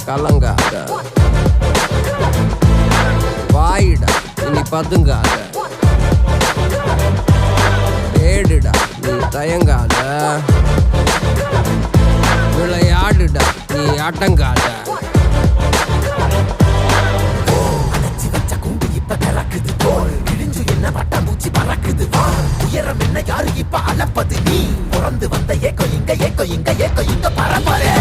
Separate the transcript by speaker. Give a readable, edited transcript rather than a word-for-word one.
Speaker 1: கலங்காத, வாயிடா இனி பதுங்காத, ஏடுடா நீ தயங்காத, விளையாடுடா நீ அடங்காத.
Speaker 2: உயரம் என்ன யாரு இப்ப அளப்பது நீ பிறந்து வந்த ஏக்கோ இங்க பரம்பரை